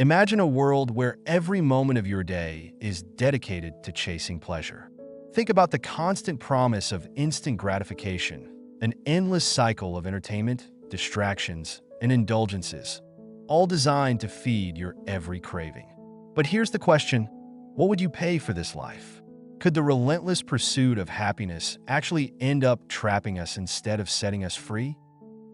Imagine a world where every moment of your day is dedicated to chasing pleasure. Think about the constant promise of instant gratification, an endless cycle of entertainment, distractions, and indulgences, all designed to feed your every craving. But here's the question: what would you pay for this life? Could the relentless pursuit of happiness actually end up trapping us instead of setting us free?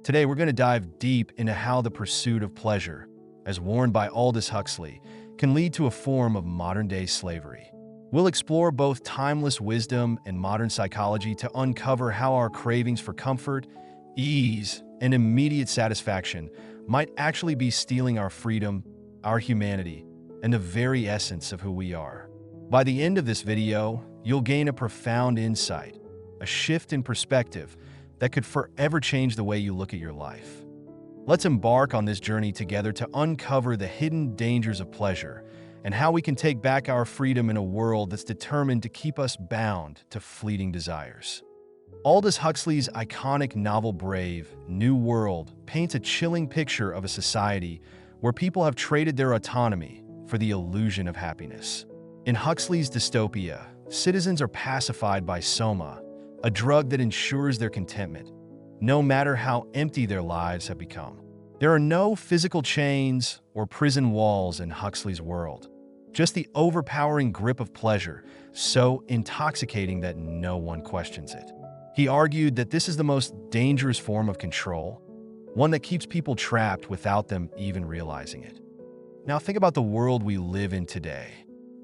Today, we're going to dive deep into how the pursuit of pleasure, as warned by Aldous Huxley, can lead to a form of modern-day slavery. We'll explore both timeless wisdom and modern psychology to uncover how our cravings for comfort, ease, and immediate satisfaction might actually be stealing our freedom, our humanity, and the very essence of who we are. By the end of this video, you'll gain a profound insight, a shift in perspective that could forever change the way you look at your life. Let's embark on this journey together to uncover the hidden dangers of pleasure and how we can take back our freedom in a world that's determined to keep us bound to fleeting desires. Aldous Huxley's iconic novel Brave New World paints a chilling picture of a society where people have traded their autonomy for the illusion of happiness. In Huxley's dystopia, citizens are pacified by soma, a drug that ensures their contentment, no matter how empty their lives have become. There are no physical chains or prison walls in Huxley's world, just the overpowering grip of pleasure, so intoxicating that no one questions it. He argued that this is the most dangerous form of control, one that keeps people trapped without them even realizing it. Now think about the world we live in today.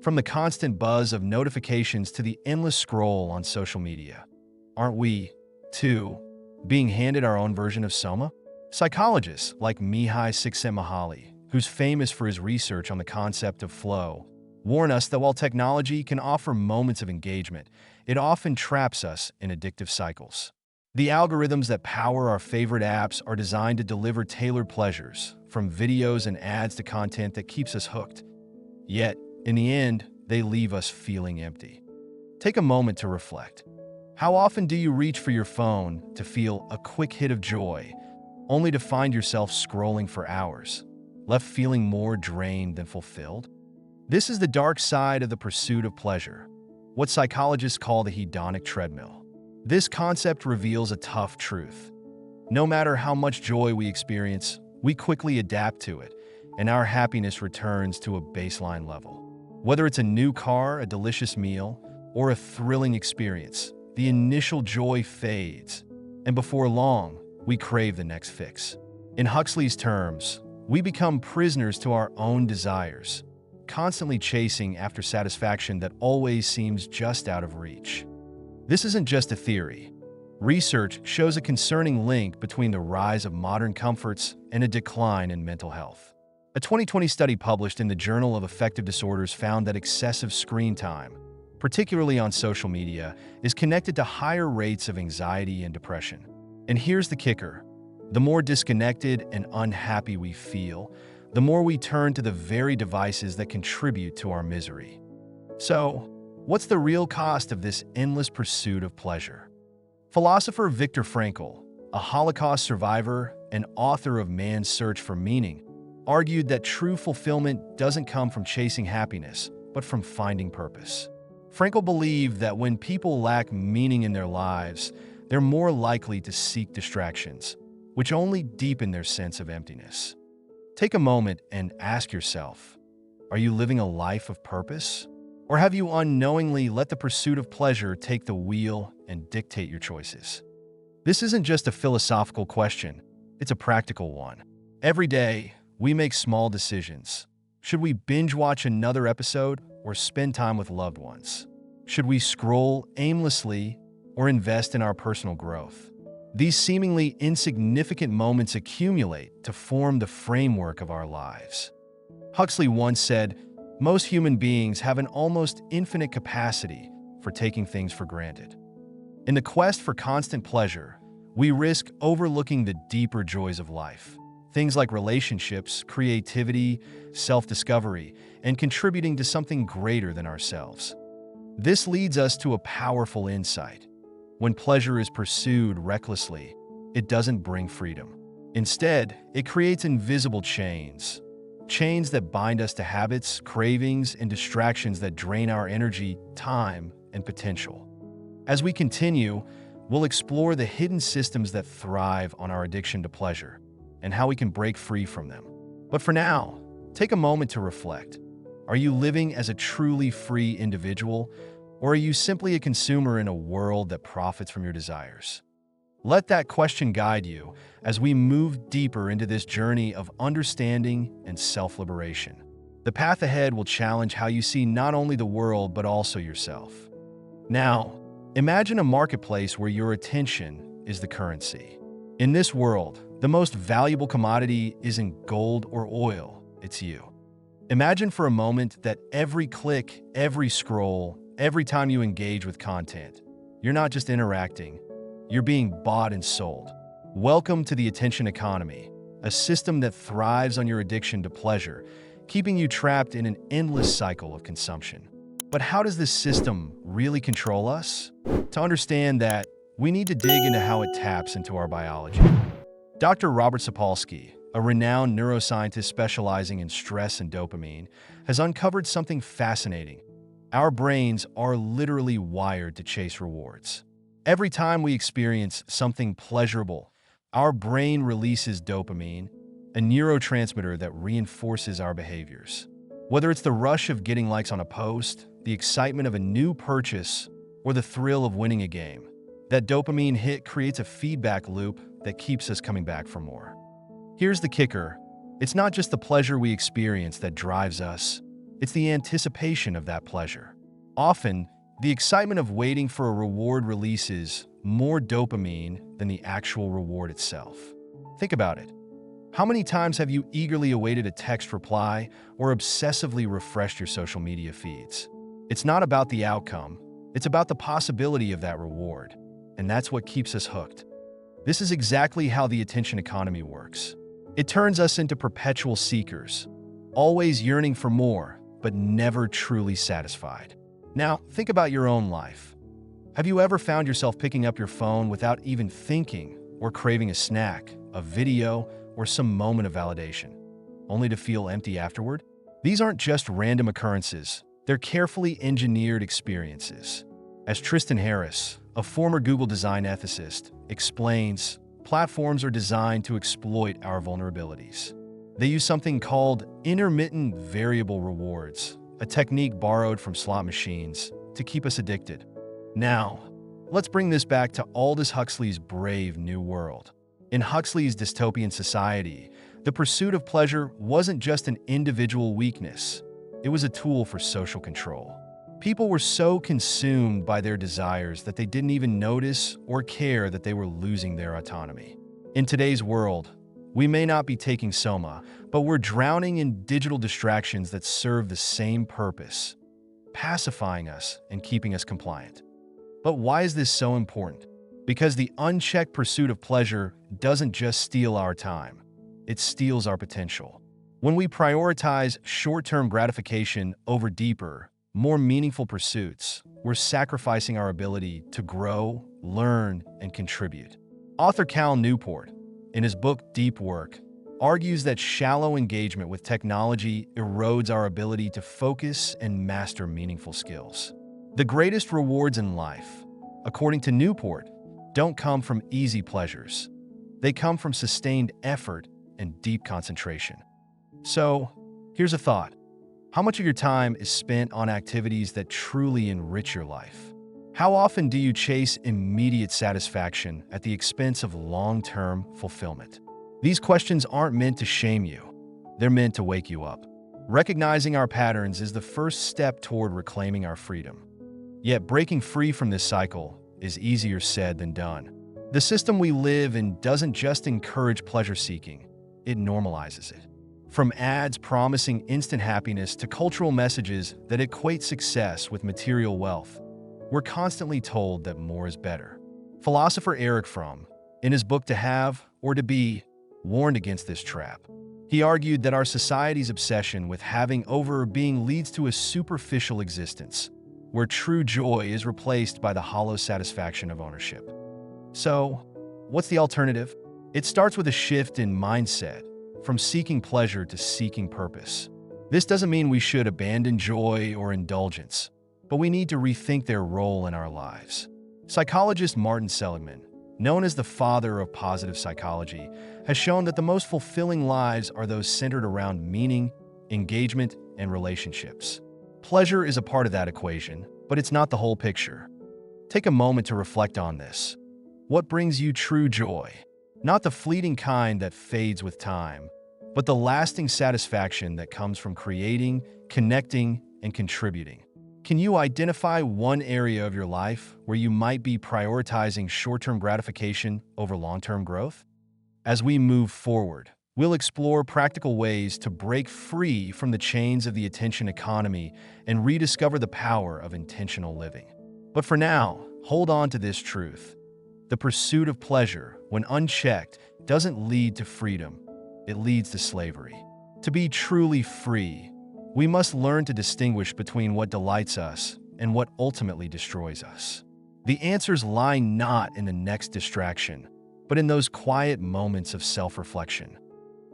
From the constant buzz of notifications to the endless scroll on social media, aren't we, too, being handed our own version of soma? Psychologists like Mihai Csikszentmihalyi, who's famous for his research on the concept of flow, warn us that while technology can offer moments of engagement, it often traps us in addictive cycles. The algorithms that power our favorite apps are designed to deliver tailored pleasures, from videos and ads to content that keeps us hooked. Yet, in the end, they leave us feeling empty. Take a moment to reflect. How often do you reach for your phone to feel a quick hit of joy, only to find yourself scrolling for hours, left feeling more drained than fulfilled? This is the dark side of the pursuit of pleasure, what psychologists call the hedonic treadmill. This concept reveals a tough truth. No matter how much joy we experience, we quickly adapt to it, and our happiness returns to a baseline level. Whether it's a new car, a delicious meal, or a thrilling experience, the initial joy fades, and before long, we crave the next fix. In Huxley's terms, we become prisoners to our own desires, constantly chasing after satisfaction that always seems just out of reach. This isn't just a theory. Research shows a concerning link between the rise of modern comforts and a decline in mental health. A 2020 study published in the Journal of Affective Disorders found that excessive screen time, particularly on social media, is connected to higher rates of anxiety and depression. And here's the kicker: the more disconnected and unhappy we feel, the more we turn to the very devices that contribute to our misery. So, what's the real cost of this endless pursuit of pleasure? Philosopher Viktor Frankl, a Holocaust survivor and author of Man's Search for Meaning, argued that true fulfillment doesn't come from chasing happiness, but from finding purpose. Frankl believed that when people lack meaning in their lives, they're more likely to seek distractions, which only deepen their sense of emptiness. Take a moment and ask yourself, are you living a life of purpose? Or have you unknowingly let the pursuit of pleasure take the wheel and dictate your choices? This isn't just a philosophical question, it's a practical one. Every day, we make small decisions. Should we binge watch another episode or spend time with loved ones? Should we scroll aimlessly or invest in our personal growth? These seemingly insignificant moments accumulate to form the framework of our lives. Huxley once said, "Most human beings have an almost infinite capacity for taking things for granted." In the quest for constant pleasure, we risk overlooking the deeper joys of life. Things like relationships, creativity, self-discovery, and contributing to something greater than ourselves. This leads us to a powerful insight. When pleasure is pursued recklessly, it doesn't bring freedom. Instead, it creates invisible chains. chains that bind us to habits, cravings, and distractions that drain our energy, time, and potential. As we continue, we'll explore the hidden systems that thrive on our addiction to pleasure and how we can break free from them. But for now, take a moment to reflect. Are you living as a truly free individual, or are you simply a consumer in a world that profits from your desires? Let that question guide you as we move deeper into this journey of understanding and self-liberation. The path ahead will challenge how you see not only the world but also yourself. Now, imagine a marketplace where your attention is the currency. In this world, the most valuable commodity isn't gold or oil, it's you. Imagine for a moment that every click, every scroll, every time you engage with content, you're not just interacting, you're being bought and sold. Welcome to the attention economy, a system that thrives on your addiction to pleasure, keeping you trapped in an endless cycle of consumption. But how does this system really control us? To understand that, we need to dig into how it taps into our biology. Dr. Robert Sapolsky, a renowned neuroscientist specializing in stress and dopamine, has uncovered something fascinating. Our brains are literally wired to chase rewards. Every time we experience something pleasurable, our brain releases dopamine, a neurotransmitter that reinforces our behaviors. Whether it's the rush of getting likes on a post, the excitement of a new purchase, or the thrill of winning a game, that dopamine hit creates a feedback loop that keeps us coming back for more. Here's the kicker. It's not just the pleasure we experience that drives us, it's the anticipation of that pleasure. Often, the excitement of waiting for a reward releases more dopamine than the actual reward itself. Think about it. How many times have you eagerly awaited a text reply or obsessively refreshed your social media feeds? It's not about the outcome, it's about the possibility of that reward, and that's what keeps us hooked. This is exactly how the attention economy works. It turns us into perpetual seekers, always yearning for more, but never truly satisfied. Now, think about your own life. Have you ever found yourself picking up your phone without even thinking or craving a snack, a video, or some moment of validation, only to feel empty afterward? These aren't just random occurrences, they're carefully engineered experiences. As Tristan Harris, a former Google design ethicist, explains, platforms are designed to exploit our vulnerabilities. They use something called intermittent variable rewards, a technique borrowed from slot machines, to keep us addicted. Now, let's bring this back to Aldous Huxley's Brave New World. In Huxley's dystopian society, the pursuit of pleasure wasn't just an individual weakness, it was a tool for social control. People were so consumed by their desires that they didn't even notice or care that they were losing their autonomy. In today's world, we may not be taking soma, but we're drowning in digital distractions that serve the same purpose, pacifying us and keeping us compliant. But why is this so important? Because the unchecked pursuit of pleasure doesn't just steal our time, it steals our potential. When we prioritize short-term gratification over deeper, more meaningful pursuits, we're sacrificing our ability to grow, learn, and contribute. Author Cal Newport, in his book Deep Work, argues that shallow engagement with technology erodes our ability to focus and master meaningful skills. The greatest rewards in life, according to Newport, don't come from easy pleasures. They come from sustained effort and deep concentration. So, here's a thought. How much of your time is spent on activities that truly enrich your life? How often do you chase immediate satisfaction at the expense of long-term fulfillment? These questions aren't meant to shame you. They're meant to wake you up. Recognizing our patterns is the first step toward reclaiming our freedom. Yet breaking free from this cycle is easier said than done. The system we live in doesn't just encourage pleasure-seeking, it normalizes it. From ads promising instant happiness to cultural messages that equate success with material wealth, we're constantly told that more is better. Philosopher Erich Fromm, in his book To Have or To Be, warned against this trap. He argued that our society's obsession with having over being leads to a superficial existence, where true joy is replaced by the hollow satisfaction of ownership. So, what's the alternative? It starts with a shift in mindset, from seeking pleasure to seeking purpose. This doesn't mean we should abandon joy or indulgence, but we need to rethink their role in our lives. Psychologist Martin Seligman, known as the father of positive psychology, has shown that the most fulfilling lives are those centered around meaning, engagement, and relationships. Pleasure is a part of that equation, but it's not the whole picture. Take a moment to reflect on this. What brings you true joy? Not the fleeting kind that fades with time, but the lasting satisfaction that comes from creating, connecting, and contributing. Can you identify one area of your life where you might be prioritizing short-term gratification over long-term growth? As we move forward, we'll explore practical ways to break free from the chains of the attention economy and rediscover the power of intentional living. But for now, hold on to this truth. The pursuit of pleasure, when unchecked, doesn't lead to freedom. It leads to slavery. To be truly free, we must learn to distinguish between what delights us and what ultimately destroys us. The answers lie not in the next distraction, but in those quiet moments of self-reflection.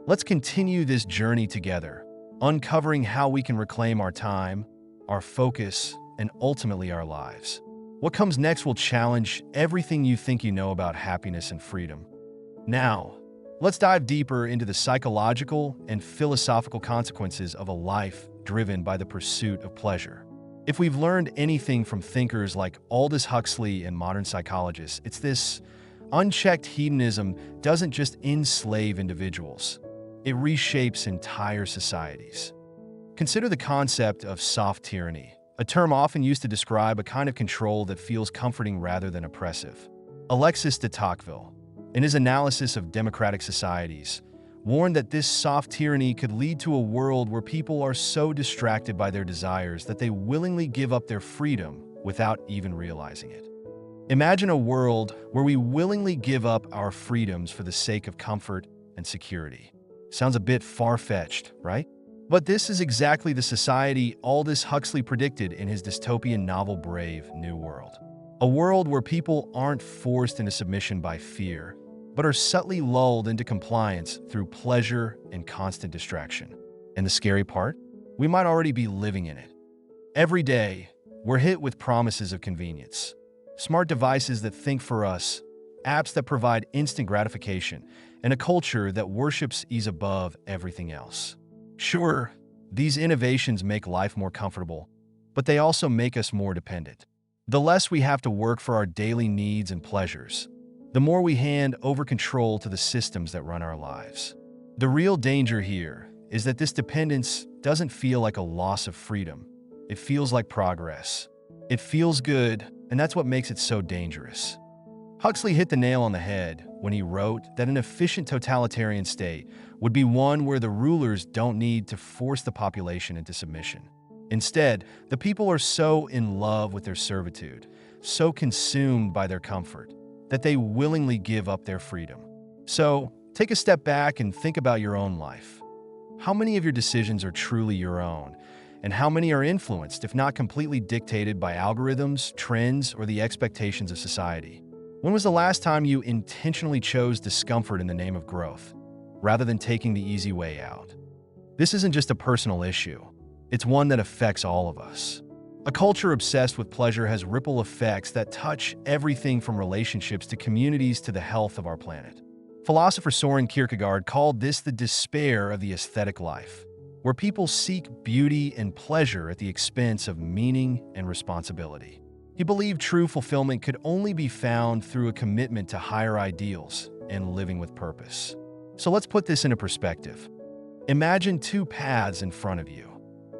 Let's continue this journey together, uncovering how we can reclaim our time, our focus, and ultimately our lives. What comes next will challenge everything you think you know about happiness and freedom. Now, let's dive deeper into the psychological and philosophical consequences of a life driven by the pursuit of pleasure. If we've learned anything from thinkers like Aldous Huxley and modern psychologists, it's this: unchecked hedonism doesn't just enslave individuals, it reshapes entire societies. Consider the concept of soft tyranny, a term often used to describe a kind of control that feels comforting rather than oppressive. Alexis de Tocqueville, in his analysis of democratic societies, warned that this soft tyranny could lead to a world where people are so distracted by their desires that they willingly give up their freedom without even realizing it. Imagine a world where we willingly give up our freedoms for the sake of comfort and security. Sounds a bit far-fetched, right? But this is exactly the society Aldous Huxley predicted in his dystopian novel Brave New World. A world where people aren't forced into submission by fear, but are subtly lulled into compliance through pleasure and constant distraction. And the scary part? We might already be living in it. Every day, we're hit with promises of convenience. Smart devices that think for us, apps that provide instant gratification, and a culture that worships ease above everything else. Sure, these innovations make life more comfortable, but they also make us more dependent. The less we have to work for our daily needs and pleasures, the more we hand over control to the systems that run our lives. The real danger here is that this dependence doesn't feel like a loss of freedom. It feels like progress. It feels good, and that's what makes it so dangerous. Huxley hit the nail on the head when he wrote that an efficient totalitarian state would be one where the rulers don't need to force the population into submission. Instead, the people are so in love with their servitude, so consumed by their comfort, that they willingly give up their freedom. So, take a step back and think about your own life. How many of your decisions are truly your own? And how many are influenced, if not completely dictated by algorithms, trends, or the expectations of society? When was the last time you intentionally chose discomfort in the name of growth, rather than taking the easy way out? This isn't just a personal issue. It's one that affects all of us. A culture obsessed with pleasure has ripple effects that touch everything from relationships to communities to the health of our planet. Philosopher Soren Kierkegaard called this the despair of the aesthetic life, where people seek beauty and pleasure at the expense of meaning and responsibility. He believed true fulfillment could only be found through a commitment to higher ideals and living with purpose. So let's put this into perspective. Imagine two paths in front of you.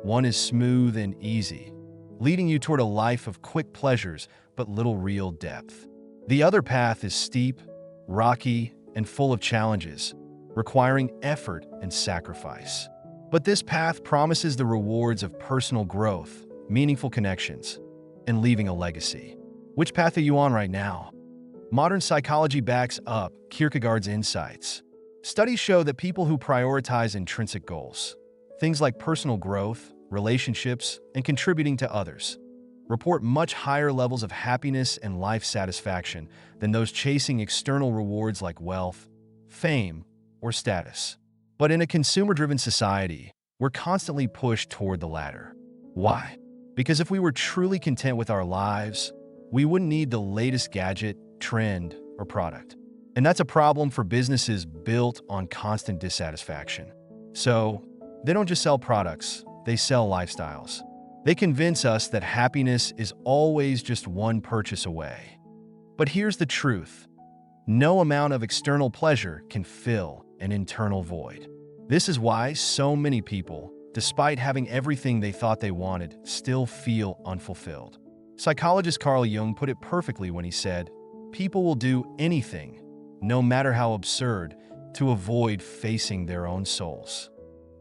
One is smooth and easy, leading you toward a life of quick pleasures but little real depth. The other path is steep, rocky, and full of challenges, requiring effort and sacrifice. But this path promises the rewards of personal growth, meaningful connections, and leaving a legacy. Which path are you on right now? Modern psychology backs up Kierkegaard's insights. Studies show that people who prioritize intrinsic goals, things like personal growth, relationships, and contributing to others, report much higher levels of happiness and life satisfaction than those chasing external rewards like wealth, fame, or status. But in a consumer-driven society, we're constantly pushed toward the latter. Why? Because if we were truly content with our lives, we wouldn't need the latest gadget, trend, or product. And that's a problem for businesses built on constant dissatisfaction. So, they don't just sell products, they sell lifestyles. They convince us that happiness is always just one purchase away. But here's the truth. No amount of external pleasure can fill an internal void. This is why so many people, despite having everything they thought they wanted, still feel unfulfilled. Psychologist Carl Jung put it perfectly when he said, "People will do anything, no matter how absurd, to avoid facing their own souls."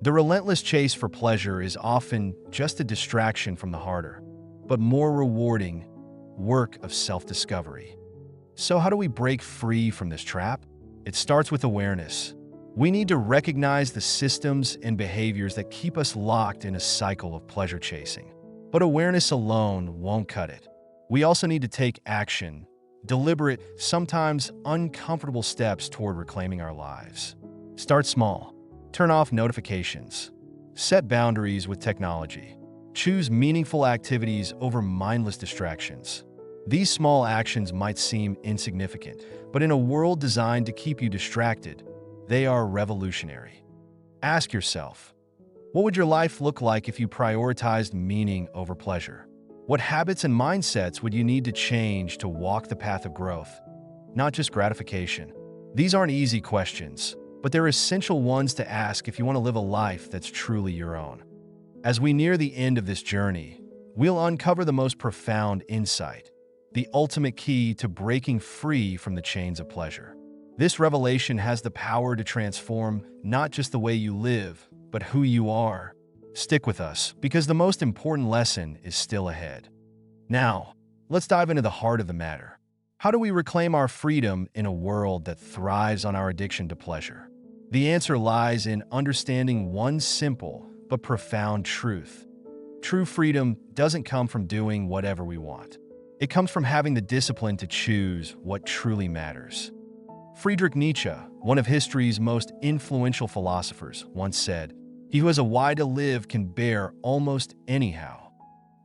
The relentless chase for pleasure is often just a distraction from the harder, but more rewarding work of self-discovery. So how do we break free from this trap? It starts with awareness. We need to recognize the systems and behaviors that keep us locked in a cycle of pleasure chasing. But awareness alone won't cut it. We also need to take action, deliberate, sometimes uncomfortable steps toward reclaiming our lives. Start small. Turn off notifications. Set boundaries with technology. Choose meaningful activities over mindless distractions. These small actions might seem insignificant, but in a world designed to keep you distracted, they are revolutionary. Ask yourself, what would your life look like if you prioritized meaning over pleasure? What habits and mindsets would you need to change to walk the path of growth, not just gratification? These aren't easy questions, but they're essential ones to ask if you want to live a life that's truly your own. As we near the end of this journey, we'll uncover the most profound insight, the ultimate key to breaking free from the chains of pleasure. This revelation has the power to transform not just the way you live, but who you are. Stick with us, because the most important lesson is still ahead. Now, let's dive into the heart of the matter. How do we reclaim our freedom in a world that thrives on our addiction to pleasure? The answer lies in understanding one simple but profound truth. True freedom doesn't come from doing whatever we want. It comes from having the discipline to choose what truly matters. Friedrich Nietzsche, one of history's most influential philosophers, once said, "He who has a why to live can bear almost anyhow."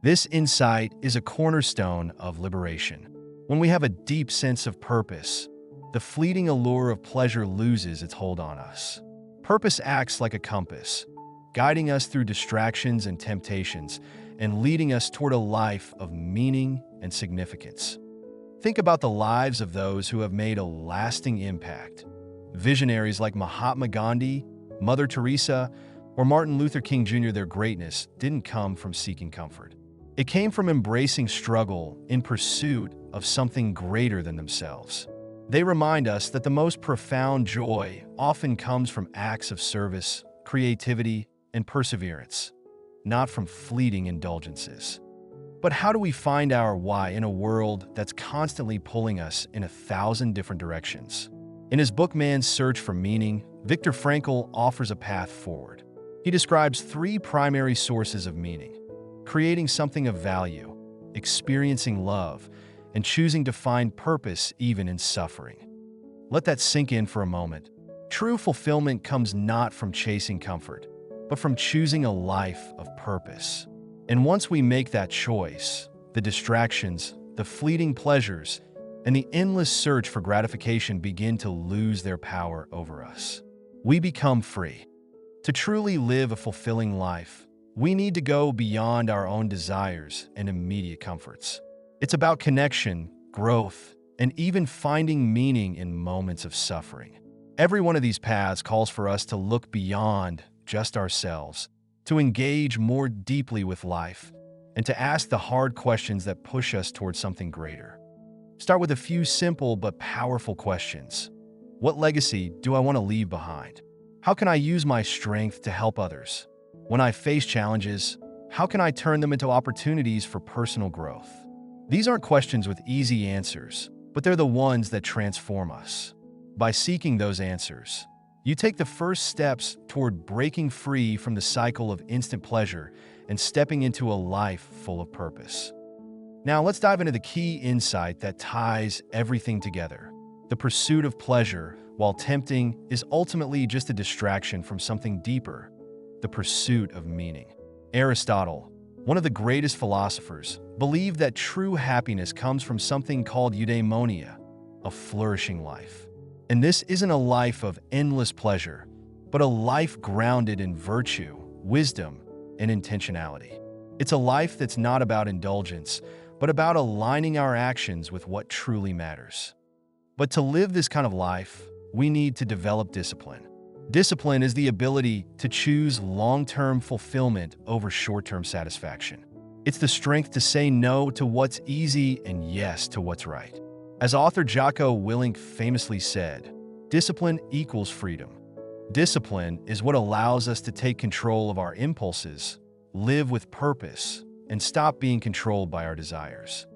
This insight is a cornerstone of liberation. When we have a deep sense of purpose, the fleeting allure of pleasure loses its hold on us. Purpose acts like a compass, guiding us through distractions and temptations, and leading us toward a life of meaning and significance. Think about the lives of those who have made a lasting impact. Visionaries like Mahatma Gandhi, Mother Teresa, or Martin Luther King Jr. Their greatness didn't come from seeking comfort. It came from embracing struggle in pursuit of something greater than themselves. They remind us that the most profound joy often comes from acts of service, creativity, and perseverance, not from fleeting indulgences. But how do we find our why in a world that's constantly pulling us in 1,000 different directions? In his book Man's Search for Meaning, Viktor Frankl offers a path forward. He describes 3 primary sources of meaning: creating something of value, experiencing love, and choosing to find purpose even in suffering. Let that sink in for a moment. True fulfillment comes not from chasing comfort, but from choosing a life of purpose. And once we make that choice, the distractions, the fleeting pleasures, and the endless search for gratification begin to lose their power over us. We become free. To truly live a fulfilling life, we need to go beyond our own desires and immediate comforts. It's about connection, growth, and even finding meaning in moments of suffering. Every one of these paths calls for us to look beyond just ourselves, to engage more deeply with life, and to ask the hard questions that push us towards something greater. Start with a few simple but powerful questions. What legacy do I want to leave behind? How can I use my strength to help others? When I face challenges, how can I turn them into opportunities for personal growth? These aren't questions with easy answers, but they're the ones that transform us. By seeking those answers, you take the first steps toward breaking free from the cycle of instant pleasure and stepping into a life full of purpose. Now let's dive into the key insight that ties everything together. The pursuit of pleasure, while tempting, is ultimately just a distraction from something deeper, the pursuit of meaning. Aristotle, one of the greatest philosophers, believed that true happiness comes from something called eudaimonia, a flourishing life. And this isn't a life of endless pleasure, but a life grounded in virtue, wisdom, and intentionality. It's a life that's not about indulgence, but about aligning our actions with what truly matters. But to live this kind of life, we need to develop discipline. Discipline is the ability to choose long-term fulfillment over short-term satisfaction. It's the strength to say no to what's easy and yes to what's right. As author Jocko Willink famously said, discipline equals freedom. Discipline is what allows us to take control of our impulses, live with purpose, and stop being controlled by our desires.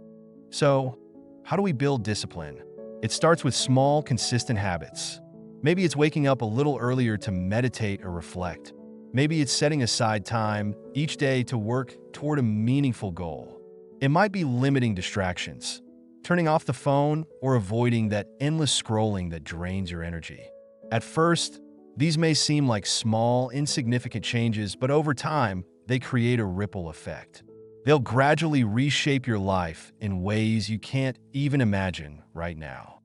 So, how do we build discipline? It starts with small, consistent habits. Maybe it's waking up a little earlier to meditate or reflect. Maybe it's setting aside time each day to work toward a meaningful goal. It might be limiting distractions, turning off the phone, or avoiding that endless scrolling that drains your energy. At first, these may seem like small, insignificant changes, but over time, they create a ripple effect. They'll gradually reshape your life in ways you can't even imagine right now.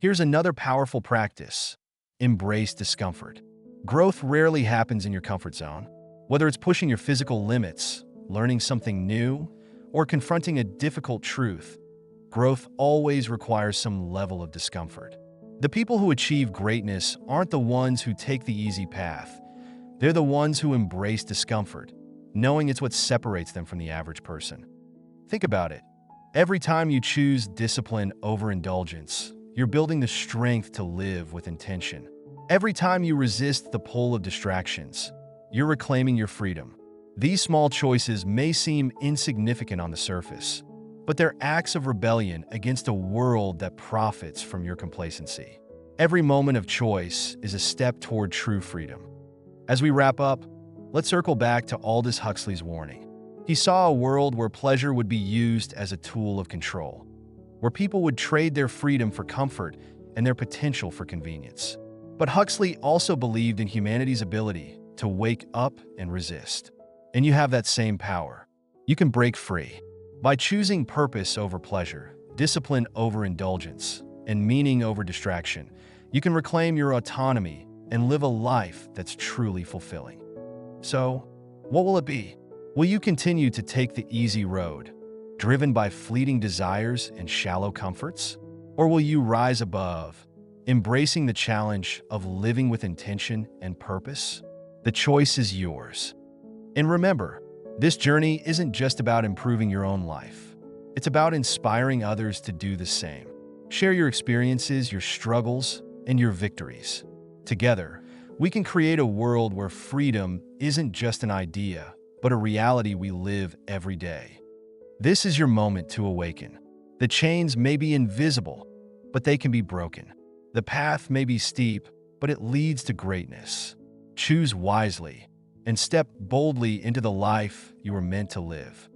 Here's another powerful practice. Embrace discomfort. Growth rarely happens in your comfort zone. Whether it's pushing your physical limits, learning something new, or confronting a difficult truth, growth always requires some level of discomfort. The people who achieve greatness aren't the ones who take the easy path. They're the ones who embrace discomfort, knowing it's what separates them from the average person. Think about it. Every time you choose discipline over indulgence, you're building the strength to live with intention. Every time you resist the pull of distractions, you're reclaiming your freedom. These small choices may seem insignificant on the surface, but they're acts of rebellion against a world that profits from your complacency. Every moment of choice is a step toward true freedom. As we wrap up, let's circle back to Aldous Huxley's warning. He saw a world where pleasure would be used as a tool of control, where people would trade their freedom for comfort and their potential for convenience. But Huxley also believed in humanity's ability to wake up and resist. And you have that same power. You can break free. By choosing purpose over pleasure, discipline over indulgence, and meaning over distraction, you can reclaim your autonomy and live a life that's truly fulfilling. So, what will it be? Will you continue to take the easy road, driven by fleeting desires and shallow comforts? Or will you rise above, embracing the challenge of living with intention and purpose? The choice is yours. And remember, this journey isn't just about improving your own life. It's about inspiring others to do the same. Share your experiences, your struggles, and your victories. Together, we can create a world where freedom isn't just an idea, but a reality we live every day. This is your moment to awaken. The chains may be invisible, but they can be broken. The path may be steep, but it leads to greatness. Choose wisely and step boldly into the life you were meant to live.